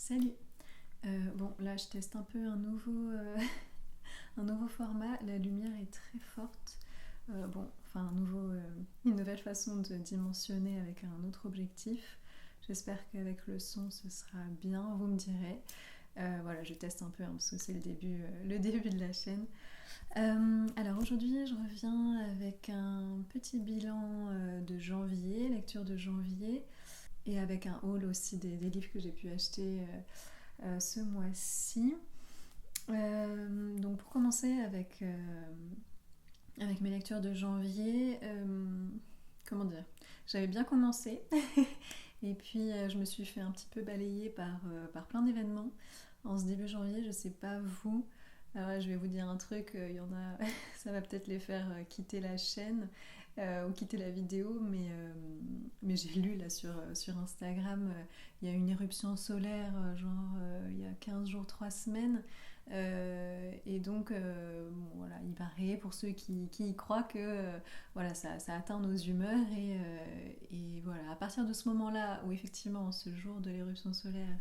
Salut. Bon, là, je teste un peu un nouveau format. La lumière est très forte. Une nouvelle façon de dimensionner avec un autre objectif. J'espère qu'avec le son, ce sera bien. Vous me direz. Voilà, je teste un peu hein, parce que c'est le début de la chaîne. Alors aujourd'hui, je reviens avec un petit bilan de janvier, lecture de janvier, et avec un haul aussi des livres que j'ai pu acheter ce mois-ci. Donc pour commencer avec mes lectures de janvier, comment dire, j'avais bien commencé et puis je me suis fait un petit peu balayer par plein d'événements en ce début janvier. Je sais pas vous. Alors là, je vais vous dire un truc, il y en a, ça va peut-être les faire quitter la chaîne ou quitter la vidéo, mais j'ai lu là sur Instagram, il y a une éruption solaire, il y a 15 jours, 3 semaines, et donc bon, voilà, il paraît pour ceux qui y croient que voilà, ça atteint nos humeurs, et voilà, à partir de ce moment-là, où effectivement, ce jour de l'éruption solaire,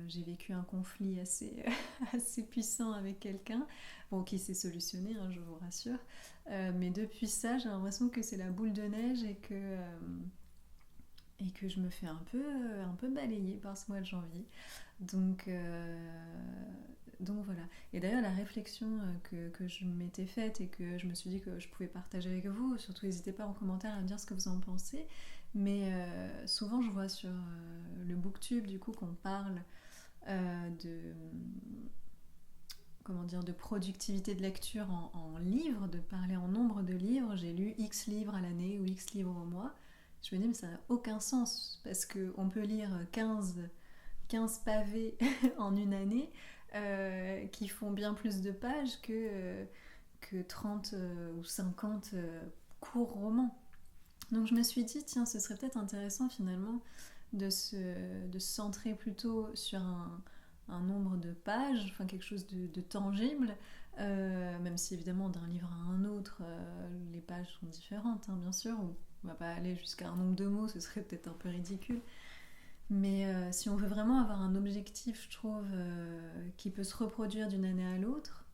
j'ai vécu un conflit assez puissant avec quelqu'un, bon, qui s'est solutionné, hein, je vous rassure. Mais depuis ça, j'ai l'impression que c'est la boule de neige et que je me fais un peu balayer par ce mois de janvier. Donc, donc voilà. Et d'ailleurs, la réflexion que je m'étais faite et que je me suis dit que je pouvais partager avec vous, surtout n'hésitez pas en commentaire à me dire ce que vous en pensez. Mais souvent, je vois sur le booktube du coup qu'on parle de comment dire, de productivité de lecture en livres, de parler en nombre de livres. J'ai lu X livres à l'année ou X livres au mois. Je me dis mais ça n'a aucun sens parce qu'on peut lire 15 pavés en une année qui font bien plus de pages que 30 ou 50 courts romans. Donc je me suis dit, tiens, ce serait peut-être intéressant finalement de se centrer plutôt sur un nombre de pages, enfin quelque chose de tangible, même si évidemment d'un livre à un autre, les pages sont différentes, hein, bien sûr, on va pas aller jusqu'à un nombre de mots, ce serait peut-être un peu ridicule. Mais si on veut vraiment avoir un objectif, je trouve, qui peut se reproduire d'une année à l'autre,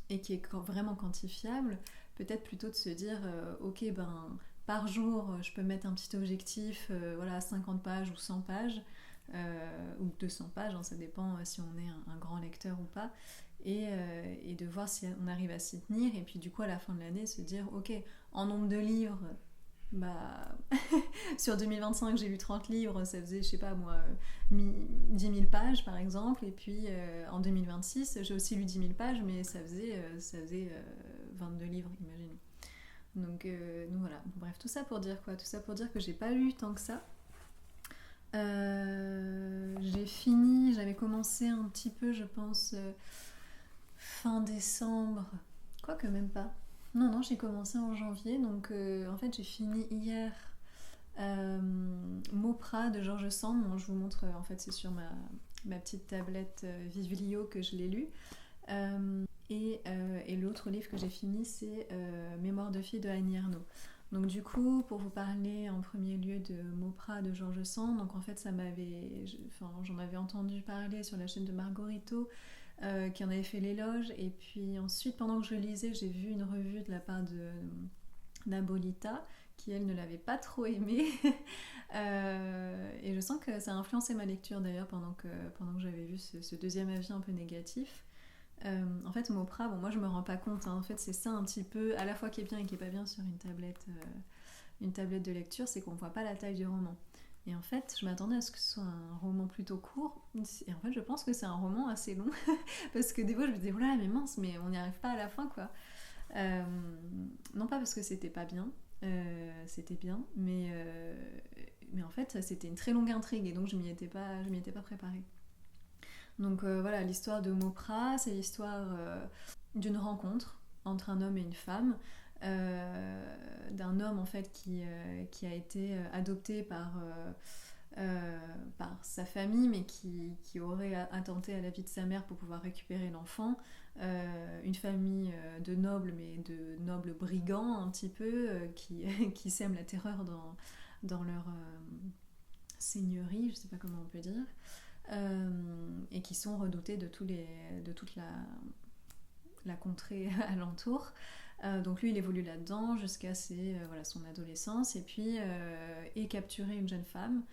et qui est vraiment quantifiable, peut-être plutôt de se dire ok ben par jour je peux mettre un petit objectif, voilà, 50 pages ou 100 pages ou 200 pages, hein, ça dépend si on est un grand lecteur ou pas, et de voir si on arrive à s'y tenir, et puis du coup à la fin de l'année se dire ok, en nombre de livres, bah sur 2025 j'ai lu 30 livres, ça faisait je sais pas moi 10 000 pages par exemple, et puis en 2026 j'ai aussi lu 10 000 pages, mais ça faisait 22 livres, imaginez. Donc voilà, bref, tout ça pour dire quoi? Tout ça pour dire que j'ai pas lu tant que ça. J'ai fini, j'avais commencé un petit peu je pense fin décembre, quoique même pas. Non, non, j'ai commencé en janvier, donc en fait j'ai fini hier euh, Mopra de George Sand. Bon, je vous montre, en fait c'est sur ma petite tablette Vivlio que je l'ai lu. Et l'autre livre que j'ai fini, c'est Mémoire de fille de Annie Ernaux. Donc du coup, pour vous parler en premier lieu de Mopra de George Sand, donc en fait j'en avais entendu parler sur la chaîne de Margorito, qui en avait fait l'éloge, et puis ensuite pendant que je lisais, j'ai vu une revue de la part d'Abolita, qui elle ne l'avait pas trop aimé. Et je sens que ça a influencé ma lecture d'ailleurs pendant que j'avais vu ce deuxième avis un peu négatif. En fait, Mopra, bon, moi je me rends pas compte, hein. En fait, c'est ça un petit peu, à la fois qui est bien et qui est pas bien sur une tablette de lecture, c'est qu'on voit pas la taille du roman. Et en fait, je m'attendais à ce que ce soit un roman plutôt court, et en fait, je pense que c'est un roman assez long, parce que des fois, je me disais, voilà, mais mince, mais on n'y arrive pas à la fin, quoi. Euh, non pas parce que c'était pas bien, c'était bien, mais en fait, c'était une très longue intrigue, et donc je m'y étais pas préparée. Donc voilà, l'histoire de Mopra, c'est l'histoire d'une rencontre entre un homme et une femme, d'un homme en fait qui a été adopté par sa famille, mais qui aurait attenté à la vie de sa mère pour pouvoir récupérer l'enfant. Une famille de nobles, mais de nobles brigands un petit peu, qui sèment la terreur dans seigneuries, je sais pas comment on peut dire, et qui sont redoutés de toute la contrée alentour. Donc lui il évolue là-dedans jusqu'à son adolescence, et puis est capturé une jeune femme,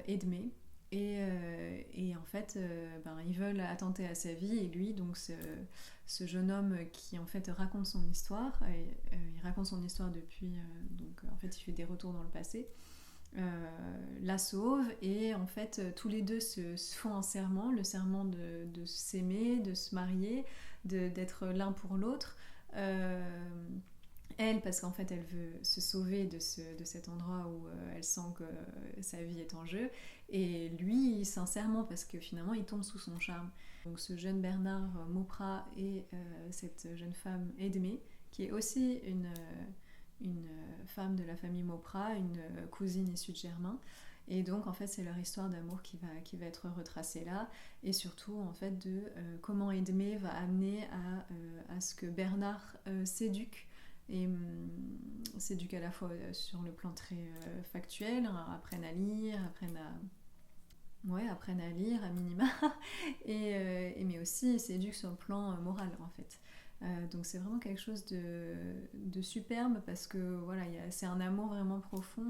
Edmé, et en fait ils veulent attenter à sa vie, et lui donc ce jeune homme qui en fait raconte son histoire, il raconte son histoire depuis, donc en fait il fait des retours dans le passé, la sauve, et en fait tous les deux se font un serment, le serment de s'aimer, de se marier, d'être l'un pour l'autre. Elle, parce qu'en fait elle veut se sauver de cet endroit où elle sent que sa vie est en jeu, et lui sincèrement parce que finalement il tombe sous son charme. Donc ce jeune Bernard Mauprat et cette jeune femme Edmé, qui est aussi une femme de la famille Mauprat, une cousine issue de Germain. Et donc en fait c'est leur histoire d'amour qui va être retracée là, et surtout en fait de comment Edmé va amener à ce que Bernard s'éduque, et s'éduque à la fois sur le plan très factuel, hein, apprennent à lire, apprennent à lire à minima, mais aussi s'éduquent sur le plan moral en fait. Donc c'est vraiment quelque chose de superbe, parce que voilà, c'est un amour vraiment profond,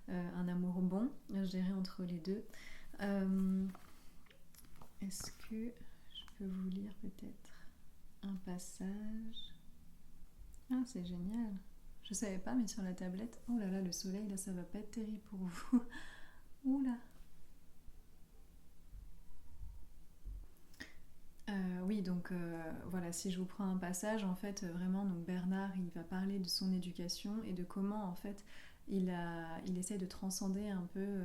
un amour bon, je dirais, entre les deux. Est-ce que je peux vous lire peut-être un passage? Ah, c'est génial. Je savais pas, mais sur la tablette. Oh là là, le soleil, là, ça va pas être terrible pour vous. Oula. Oui, donc voilà, si je vous prends un passage, en fait, vraiment, donc Bernard, il va parler de son éducation et de comment, en fait, il essaie de transcender un peu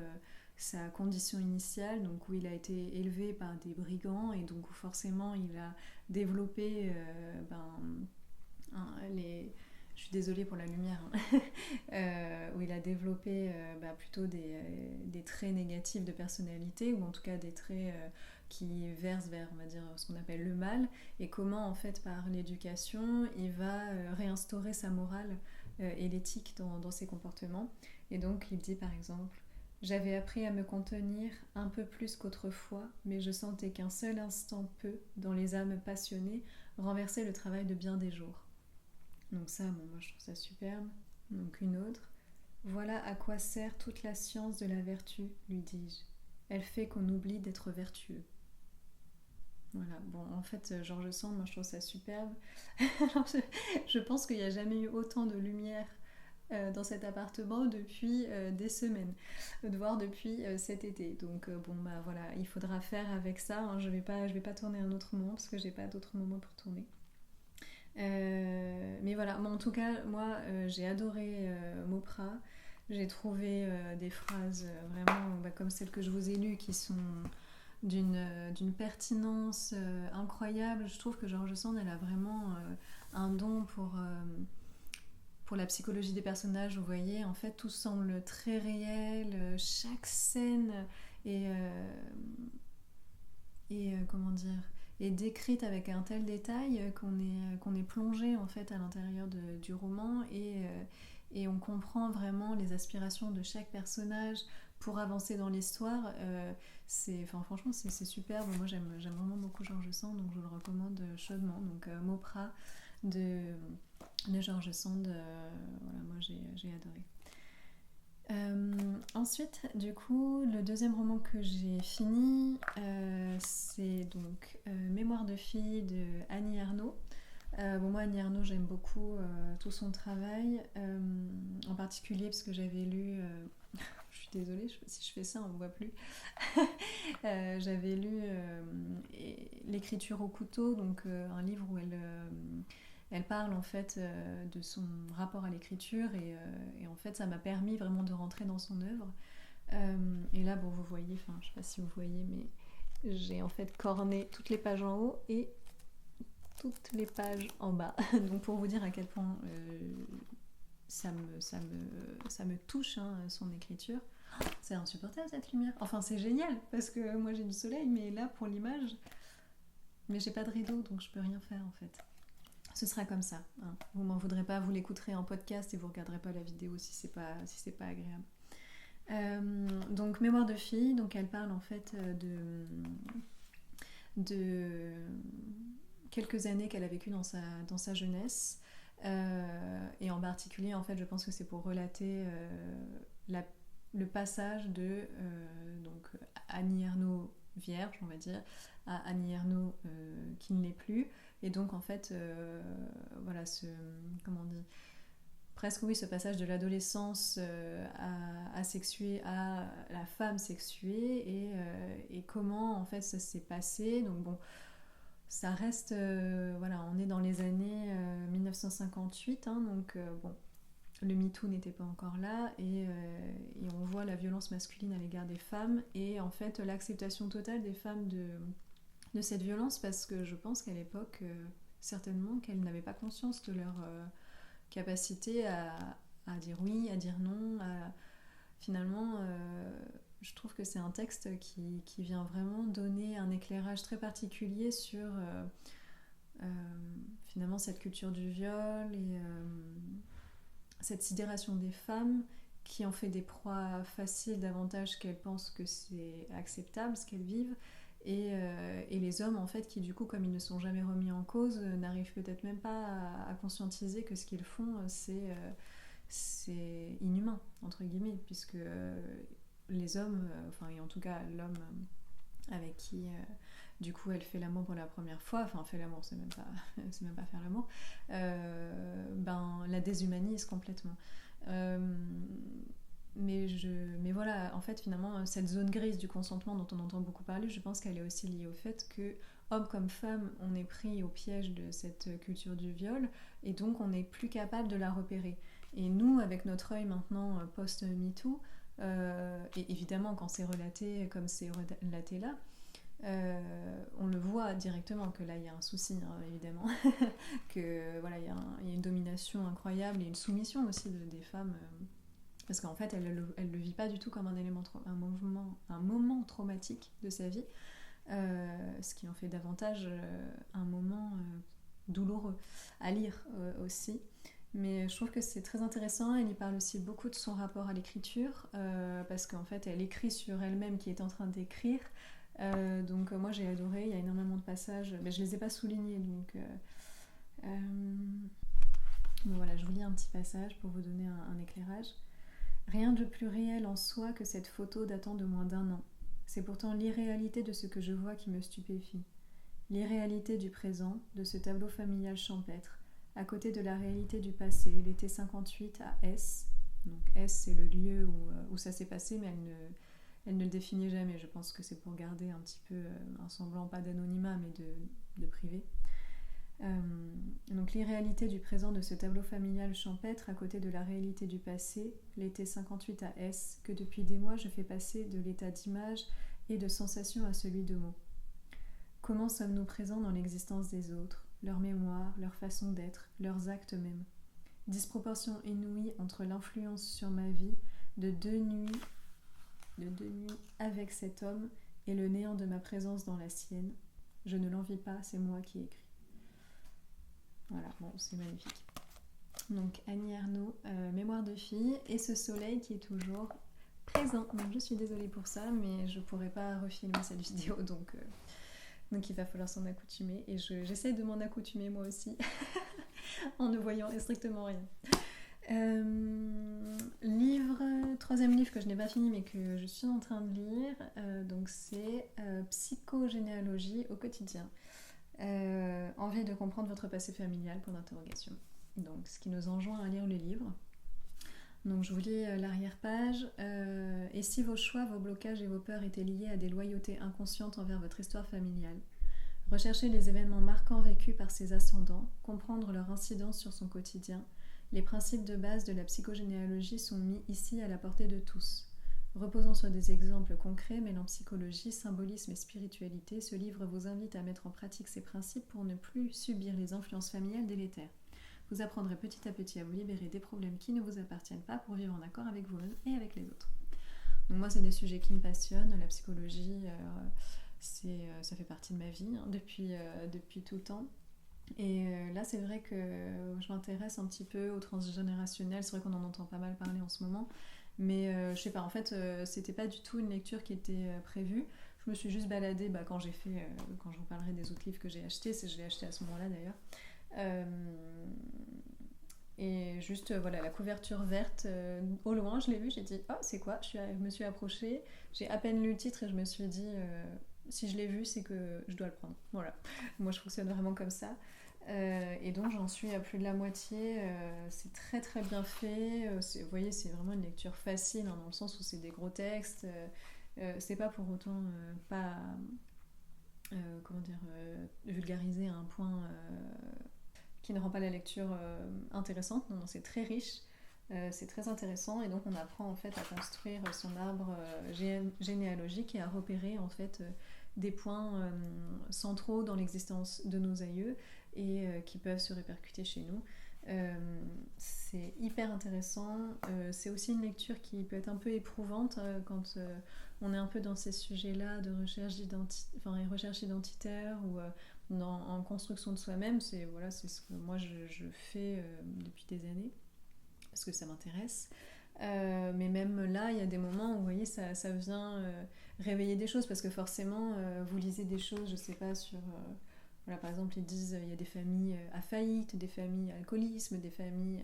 sa condition initiale, donc où il a été élevé par des brigands, et donc où forcément il a développé les... Je suis désolée pour la lumière, hein. Où il a développé plutôt des traits négatifs de personnalité, ou en tout cas des traits qui versent vers, on va dire, ce qu'on appelle le mal, et comment en fait par l'éducation il va réinstaurer sa morale et l'éthique dans ses comportements. Et donc il dit par exemple: j'avais appris à me contenir un peu plus qu'autrefois, mais je sentais qu'un seul instant peut, dans les âmes passionnées, renverser le travail de bien des jours. Donc ça, bon, moi je trouve ça superbe. Donc une autre. Voilà à quoi sert toute la science de la vertu, lui dis-je. Elle fait qu'on oublie d'être vertueux. Voilà, bon, en fait, George Sand, moi je trouve ça superbe. Je pense qu'il n'y a jamais eu autant de lumière dans cet appartement depuis des semaines, voire depuis cet été. Donc bon, bah voilà, il faudra faire avec ça, hein. Je vais pas tourner un autre moment parce que j'ai pas d'autre moment pour tourner. Mais voilà, bon, en tout cas, moi j'ai adoré Mauprat. J'ai trouvé des phrases vraiment comme celles que je vous ai lues, qui sont d'une pertinence incroyable. Je trouve que George Sand, elle a vraiment un don pour la psychologie des personnages. Vous voyez, en fait, tout semble très réel, chaque scène est, comment dire, est décrite avec un tel détail qu'on est plongé en fait à l'intérieur du roman, et on comprend vraiment les aspirations de chaque personnage pour avancer dans l'histoire. Franchement c'est superbe. Moi j'aime vraiment beaucoup George Sand, donc je le recommande chaudement. Donc Mauprat de George Sand, voilà, moi j'ai adoré. Ensuite, du coup, le deuxième roman que j'ai fini, c'est donc Mémoire de fille de Annie Ernaux. Moi, Annie Ernaux, j'aime beaucoup tout son travail, en particulier parce que j'avais lu, je suis désolée si je fais ça, on ne voit plus. J'avais lu L'écriture au couteau, donc un livre où elle parle en fait de son rapport à l'écriture, et en fait ça m'a permis vraiment de rentrer dans son œuvre. Et là, bon, vous voyez, je sais pas si vous voyez, mais j'ai en fait corné toutes les pages en haut et toutes les pages en bas. Donc pour vous dire à quel point ça me touche, hein, son écriture. C'est insupportable cette lumière. Enfin, c'est génial parce que moi j'ai du soleil, mais là pour l'image, mais j'ai pas de rideau, donc je peux rien faire en fait. Ce sera comme ça, hein. Vous m'en voudrez pas, vous l'écouterez en podcast et vous regarderez pas la vidéo si c'est pas agréable. Donc Mémoire de fille, donc elle parle en fait de quelques années qu'elle a vécues dans sa jeunesse. Et en particulier, en fait, je pense que c'est pour relater le passage de donc Annie Ernaux vierge, on va dire, à Annie Ernaux qui ne l'est plus. Et donc, en fait, voilà, comment on dit, presque oui, ce passage de l'adolescence asexuée à la femme sexuée et comment, en fait, ça s'est passé. Donc, bon, ça reste, voilà, on est dans les années 1958, hein, donc bon, le MeToo n'était pas encore là et on voit la violence masculine à l'égard des femmes et en fait l'acceptation totale des femmes de cette violence parce que je pense qu'à l'époque, certainement qu'elles n'avaient pas conscience de leur capacité à dire oui, à dire non, finalement... je trouve que c'est un texte qui vient vraiment donner un éclairage très particulier sur finalement cette culture du viol et cette sidération des femmes qui en fait des proies faciles davantage qu'elles pensent que c'est acceptable ce qu'elles vivent et les hommes en fait qui du coup comme ils ne sont jamais remis en cause n'arrivent peut-être même pas à conscientiser que ce qu'ils font c'est inhumain entre guillemets puisque les hommes, enfin et en tout cas l'homme avec qui du coup elle fait l'amour pour la première fois, enfin fait l'amour c'est même pas faire l'amour, ben la déshumanise complètement. Mais voilà, en fait finalement cette zone grise du consentement dont on entend beaucoup parler, je pense qu'elle est aussi liée au fait que homme comme femme, on est pris au piège de cette culture du viol et donc on n'est plus capable de la repérer. Et nous, avec notre œil maintenant post-MeToo, et évidemment quand c'est relaté comme c'est relaté là, on le voit directement que là il y a un souci hein, évidemment que voilà il y a une domination incroyable et une soumission aussi des femmes parce qu'en fait elle le vit pas du tout comme un moment traumatique de sa vie ce qui en fait davantage un moment douloureux à lire aussi. Mais je trouve que c'est très intéressant. Elle y parle aussi beaucoup de son rapport à l'écriture, parce qu'en fait, elle écrit sur elle-même qui est en train d'écrire. Donc moi, j'ai adoré. Il y a énormément de passages. Mais je les ai pas soulignés, donc voilà, je vous lis un petit passage pour vous donner un éclairage. Rien de plus réel en soi que cette photo datant de moins d'1 an. C'est pourtant l'irréalité de ce que je vois qui me stupéfie. L'irréalité du présent, de ce tableau familial champêtre, à côté de la réalité du passé, l'été 58 à S. Donc S, c'est le lieu où ça s'est passé, mais elle ne le définit jamais. Je pense que c'est pour garder un petit peu un semblant, pas d'anonymat, mais de privé. Donc l'irréalité du présent de ce tableau familial champêtre à côté de la réalité du passé, l'été 58 à S, que depuis des mois je fais passer de l'état d'image et de sensation à celui de mots. Comment sommes-nous présents dans l'existence des autres, leur mémoire, leur façon d'être, leurs actes même? Disproportion inouïe entre l'influence sur ma vie de deux nuits avec cet homme et le néant de ma présence dans la sienne. Je ne l'envie pas, c'est moi qui écris. Voilà, bon, c'est magnifique. Donc Annie Ernaux, Mémoire de fille, et ce soleil qui est toujours présent. Donc je suis désolée pour ça, mais je pourrais pas refilmer cette vidéo, donc il va falloir s'en accoutumer. Et j'essaie de m'en accoutumer moi aussi, en ne voyant strictement rien. Troisième livre que je n'ai pas fini mais que je suis en train de lire, donc c'est Psychogénéalogie au quotidien. Envie de comprendre votre passé familial, point d'interrogation. Donc ce qui nous enjoint à lire le livre. Donc je vous lis l'arrière-page. Et si vos choix, vos blocages et vos peurs étaient liés à des loyautés inconscientes envers votre histoire familiale, recherchez les événements marquants vécus par ses ascendants, comprendre leur incidence sur son quotidien. Les principes de base de la psychogénéalogie sont mis ici à la portée de tous. Reposant sur des exemples concrets mêlant psychologie, symbolisme et spiritualité, ce livre vous invite à mettre en pratique ces principes pour ne plus subir les influences familiales délétères. Vous apprendrez petit à petit à vous libérer des problèmes qui ne vous appartiennent pas pour vivre en accord avec vous-même et avec les autres. Donc moi, c'est des sujets qui me passionnent. La psychologie, ça fait partie de ma vie hein, depuis tout le temps. Et là, c'est vrai que je m'intéresse un petit peu au transgénérationnel. C'est vrai qu'on en entend pas mal parler en ce moment. Mais je sais pas, en fait, c'était pas du tout une lecture qui était prévue. Je me suis juste baladée quand j'ai fait, quand je vous parlerai des autres livres que j'ai achetés, je l'ai acheté à ce moment-là d'ailleurs. Euh, et juste, voilà, la couverture verte, au loin, je l'ai vue, j'ai dit, oh, c'est quoi? Je me suis approchée, j'ai à peine lu le titre et je me suis dit, si je l'ai vu, c'est que je dois le prendre. Voilà. Moi, je fonctionne vraiment comme ça. Et donc, j'en suis à plus de la moitié. C'est très très bien fait. Vous voyez, c'est vraiment une lecture facile, hein, dans le sens où c'est des gros textes. C'est pas pour autant pas. Comment dire, vulgarisé à un point qui ne rend pas la lecture intéressante. Non, non, c'est très riche, c'est très intéressant et donc on apprend en fait à construire son arbre généalogique et à repérer en fait des points centraux dans l'existence de nos aïeux et qui peuvent se répercuter chez nous. C'est hyper intéressant. C'est aussi une lecture qui peut être un peu éprouvante quand on est un peu dans ces sujets-là de recherche identitaire ou en construction de soi-même. C'est ce que moi je fais depuis des années parce que ça m'intéresse. Mais même là, il y a des moments où vous voyez, ça vient réveiller des choses parce que forcément, vous lisez des choses, je sais pas, sur. Voilà, par exemple, ils disent il y a des familles à faillite, des familles à alcoolisme, des familles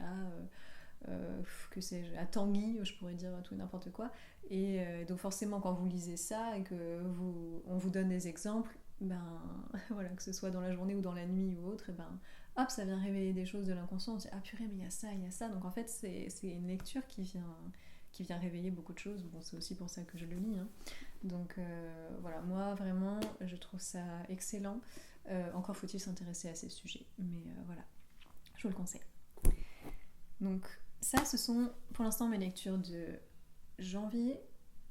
que sais-je, à Tanguy, je pourrais dire tout et n'importe quoi. Et donc forcément, quand vous lisez ça et que on vous donne des exemples, ben voilà, que ce soit dans la journée ou dans la nuit ou autre, et ben hop, ça vient réveiller des choses de l'inconscient. On se dit ah purée, mais il y a ça, il y a ça. Donc en fait, c'est une lecture qui vient réveiller beaucoup de choses. Bon, c'est aussi pour ça que je le lis. Hein. Donc voilà, moi vraiment, je trouve ça excellent. Encore faut-il s'intéresser à ces sujets. Mais voilà, je vous le conseille. Donc ça, ce sont pour l'instant mes lectures de janvier.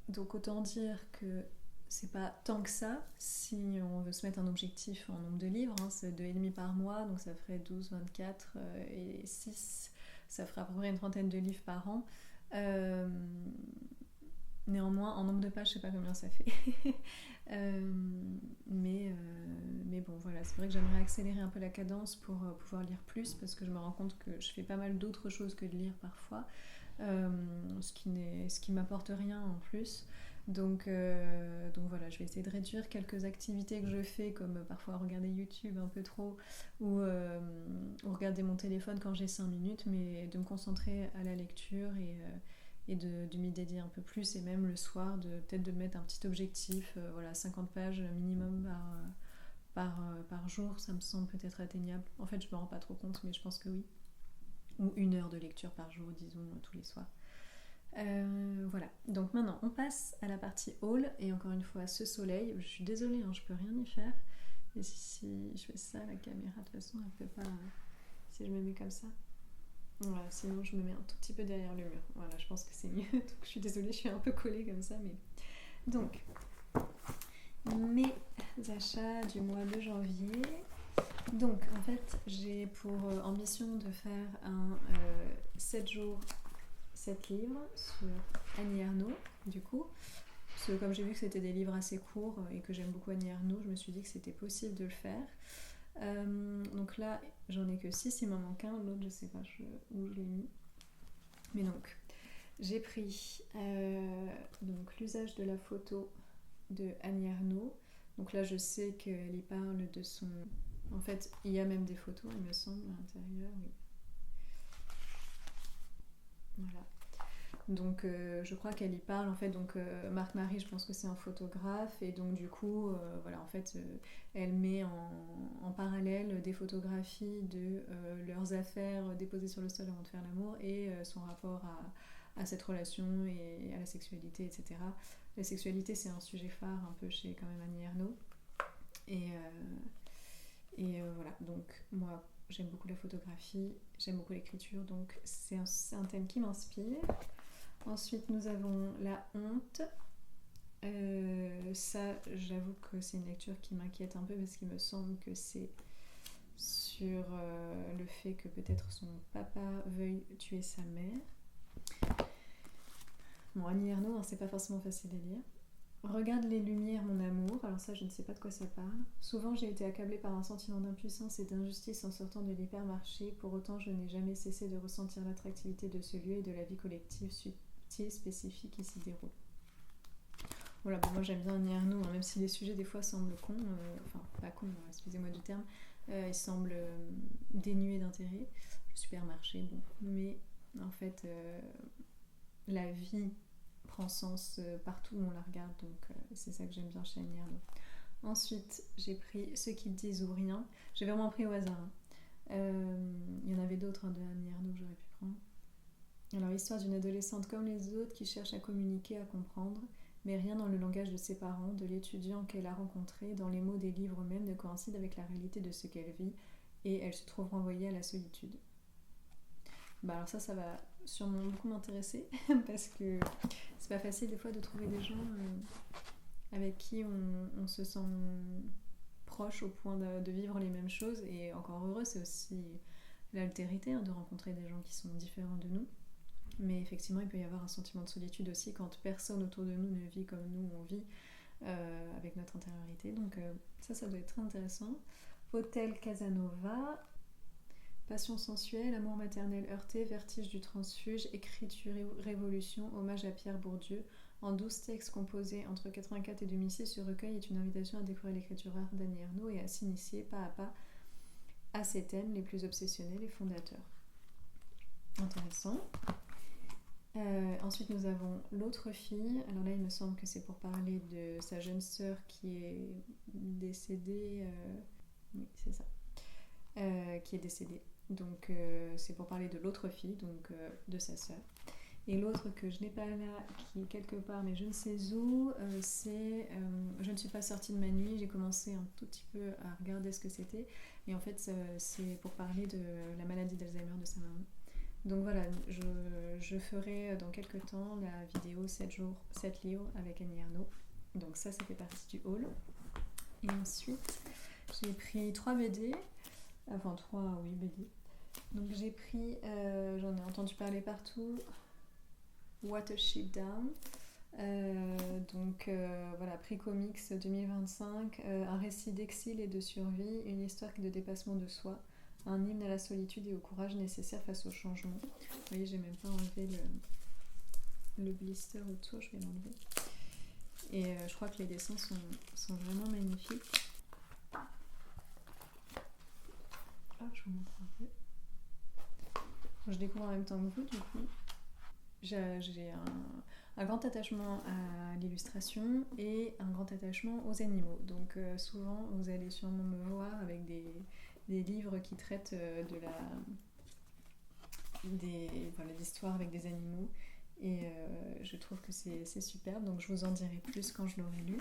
Donc autant dire que c'est pas tant que ça si on veut se mettre un objectif en nombre de livres. Hein, c'est 2,5 par mois, donc ça ferait 12, 24 et 6. Ça ferait à peu près une trentaine de livres par an. Néanmoins, en nombre de pages, je sais pas combien ça fait. Mais bon, voilà, c'est vrai que j'aimerais accélérer un peu la cadence pour pouvoir lire plus parce que je me rends compte que je fais pas mal d'autres choses que de lire parfois, ce qui m'apporte rien en plus. Donc voilà, je vais essayer de réduire quelques activités que je fais, comme parfois regarder YouTube un peu trop ou regarder mon téléphone quand j'ai 5 minutes, mais de me concentrer à la lecture et de m'y dédier un peu plus, et même le soir peut-être de mettre un petit objectif, voilà, 50 pages minimum par jour, ça me semble peut-être atteignable. En fait, je me rends pas trop compte, mais je pense que oui. Ou 1 heure de lecture par jour, disons, tous les soirs. Voilà, donc maintenant on passe à la partie haul, et encore une fois ce soleil, je suis désolée, hein, je peux rien y faire. Et si je fais ça, la caméra de toute façon elle peut pas, si je me mets comme ça. Voilà, sinon je me mets un tout petit peu derrière le mur. Voilà, je pense que c'est mieux. Donc je suis désolée, je suis un peu collée comme ça, mais donc mes achats du mois de janvier. Donc en fait, j'ai pour ambition de faire un 7 jours 7 livres sur Annie Ernaux, du coup. Parce que comme j'ai vu que c'était des livres assez courts et que j'aime beaucoup Annie Ernaux, je me suis dit que c'était possible de le faire. Donc là, j'en ai que 6, il m'en manque un, l'autre je sais pas où je l'ai mis. Mais donc, j'ai pris donc, l'usage de la photo de Annie Ernaux. Donc là, je sais qu'elle y parle de son... En fait, il y a même des photos, il me semble, à l'intérieur, oui. Voilà. Donc je crois qu'elle y parle en fait, donc Marc Marie, je pense que c'est un photographe, et donc du coup voilà, en fait elle met en parallèle des photographies de leurs affaires déposées sur le sol avant de faire l'amour et son rapport à cette relation et à la sexualité, etc. La sexualité, c'est un sujet phare un peu chez quand même Annie Ernaux, et voilà, donc moi j'aime beaucoup la photographie, j'aime beaucoup l'écriture, donc c'est un thème qui m'inspire. Ensuite, nous avons la honte. Ça, j'avoue que c'est une lecture qui m'inquiète un peu parce qu'il me semble que c'est sur le fait que peut-être son papa veuille tuer sa mère. Bon, Annie Ernaux, hein, c'est pas forcément facile à lire. Regarde les lumières, mon amour. Alors ça, je ne sais pas de quoi ça parle. Souvent, j'ai été accablée par un sentiment d'impuissance et d'injustice en sortant de l'hypermarché. Pour autant, je n'ai jamais cessé de ressentir l'attractivité de ce lieu et de la vie collective style spécifique qui s'y déroule. Voilà, bon, moi j'aime bien Annie Ernaux, hein, même si les sujets des fois semblent cons, enfin pas cons, excusez-moi du terme, ils semblent dénués d'intérêt. Le supermarché, bon, mais en fait la vie prend sens partout où on la regarde, donc c'est ça que j'aime bien chez Annie Ernaux. Ensuite, j'ai pris Ceux qui disent ou rien. J'ai vraiment pris au hasard. Il y en avait d'autres de Annie Ernaux que j'aurais pu prendre. Alors, histoire d'une adolescente comme les autres qui cherche à communiquer, à comprendre, mais rien dans le langage de ses parents, de l'étudiant qu'elle a rencontré, dans les mots des livres même, ne coïncide avec la réalité de ce qu'elle vit, et elle se trouve renvoyée à la solitude. Bah alors ça va sûrement beaucoup m'intéresser, parce que c'est pas facile des fois de trouver des gens avec qui on se sent proche au point de vivre les mêmes choses, et encore heureux, c'est aussi l'altérité, de rencontrer des gens qui sont différents de nous. Mais effectivement, il peut y avoir un sentiment de solitude aussi quand personne autour de nous ne vit comme nous on vit, avec notre intériorité. Donc ça doit être très intéressant. Hôtel Casanova, passion sensuelle, amour maternel heurté, vertige du transfuge, écriture révolution, hommage à Pierre Bourdieu. En 12 textes composés entre 84 et 2006, ce recueil est une invitation à découvrir l'écriture art d'Annie Ernaux et à s'initier pas à pas à ses thèmes les plus obsessionnels et fondateurs. Intéressant. Ensuite, nous avons L'autre fille. Alors là, il me semble que c'est pour parler de sa jeune sœur qui est décédée. Oui, c'est ça. Qui est décédée. Donc, c'est pour parler de l'autre fille, donc de sa sœur. Et l'autre que je n'ai pas là, qui est quelque part, mais je ne sais où, c'est Je ne suis pas sortie de ma nuit. J'ai commencé un tout petit peu à regarder ce que c'était. Et en fait, c'est pour parler de la maladie d'Alzheimer de sa maman. Donc voilà, je ferai dans quelques temps la vidéo 7 jours, 7 livres avec Annie Ernaux. Donc ça fait partie du haul. Et ensuite, j'ai pris 3 BD. Enfin 3, oui, BD. Donc j'ai pris, j'en ai entendu parler partout, Watership Down. Voilà, prix comics 2025, un récit d'exil et de survie, une histoire de dépassement de soi, un hymne à la solitude et au courage nécessaire face au changement. Vous voyez, j'ai même pas enlevé le blister autour, je vais l'enlever. Et je crois que les dessins sont vraiment magnifiques. Ah, je vous montre un peu. Je découvre en même temps que vous, du coup. J'ai un grand attachement à l'illustration et un grand attachement aux animaux. Donc souvent, vous allez sûrement me voir avec des livres qui traitent d'histoires avec des animaux. Et je trouve que c'est superbe, donc je vous en dirai plus quand je l'aurai lu.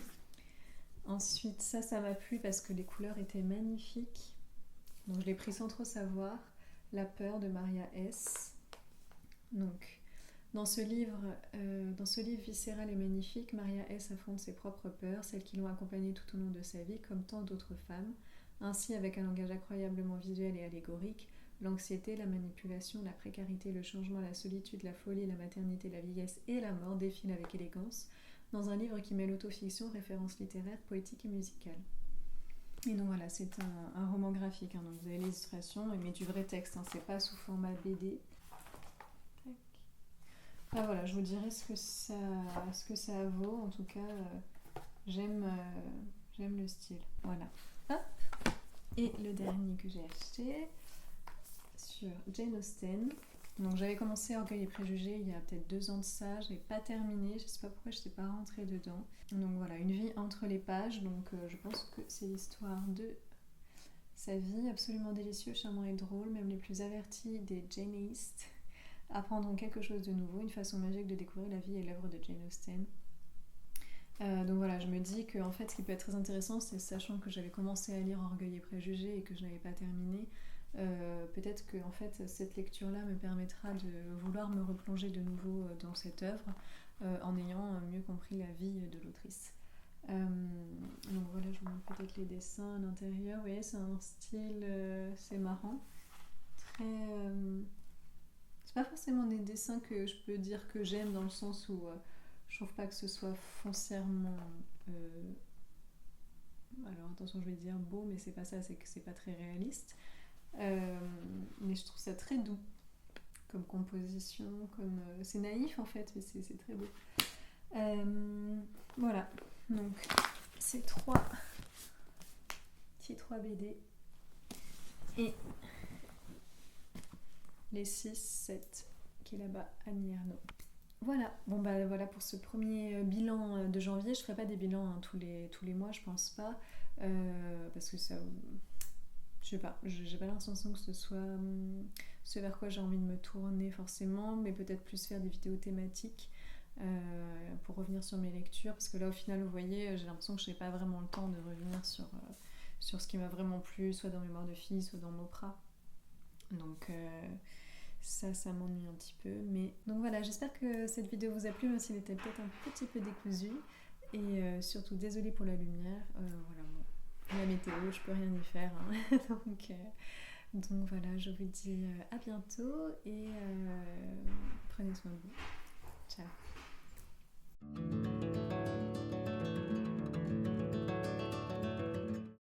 Ensuite, ça m'a plu parce que les couleurs étaient magnifiques. Donc je l'ai pris sans trop savoir. La peur de Maria S. Donc, dans ce livre viscéral et magnifique, Maria S. affronte ses propres peurs, celles qui l'ont accompagnée tout au long de sa vie, comme tant d'autres femmes. Ainsi, avec un langage incroyablement visuel et allégorique, l'anxiété, la manipulation, la précarité, le changement, la solitude, la folie, la maternité, la vieillesse et la mort défilent avec élégance, dans un livre qui mêle autofiction, références littéraires, poétiques et musicales. Et donc voilà, c'est un roman graphique, donc vous avez l'illustration, mais du vrai texte, c'est pas sous format BD. Ah voilà, je vous dirai ce que ça vaut. En tout cas, j'aime le style. Voilà. Hop. Et le dernier que j'ai acheté sur Jane Austen. Donc j'avais commencé Orgueil et Préjugés il y a peut-être 2 ans de ça. Je n'ai pas terminé. Je ne sais pas pourquoi je n'étais pas rentrée dedans. Donc voilà, une vie entre les pages. Donc je pense que c'est l'histoire de sa vie, absolument délicieux, charmant et drôle. Même les plus avertis des Janeistes apprendront quelque chose de nouveau, une façon magique de découvrir la vie et l'œuvre de Jane Austen. Donc voilà, je me dis que en fait, ce qui peut être très intéressant, c'est sachant que j'avais commencé à lire Orgueil et Préjugés et que je n'avais pas terminé, peut-être que en fait, cette lecture-là me permettra de vouloir me replonger de nouveau dans cette œuvre en ayant mieux compris la vie de l'autrice. Donc voilà, je vous montre peut-être les dessins à l'intérieur. Vous voyez, c'est un style, c'est marrant, très... C'est pas forcément des dessins que je peux dire que j'aime dans le sens où je trouve pas que ce soit foncièrement... alors attention, je vais dire beau, mais c'est pas ça, c'est que c'est pas très réaliste. Mais je trouve ça très doux comme composition, comme c'est naïf en fait, mais c'est très beau. Voilà, donc ces trois BD et les 6, 7 qui est là-bas, Annie Ernaux. Voilà, bon bah voilà pour ce premier bilan de janvier. Je ferai pas des bilans tous les mois, je pense pas, parce que ça, je sais pas, j'ai pas l'impression que ce soit ce vers quoi j'ai envie de me tourner forcément, mais peut-être plus faire des vidéos thématiques pour revenir sur mes lectures, parce que là au final vous voyez, j'ai l'impression que je n'ai pas vraiment le temps de revenir sur ce qui m'a vraiment plu, soit dans Mémoire de fille, soit dans Mopra. Donc ça m'ennuie un petit peu, mais donc voilà, j'espère que cette vidéo vous a plu, même s'il était peut-être un petit peu décousu, et surtout désolée pour la lumière. Voilà, bon, la météo, je peux rien y faire, hein. Donc voilà, je vous dis à bientôt et prenez soin de vous. Ciao.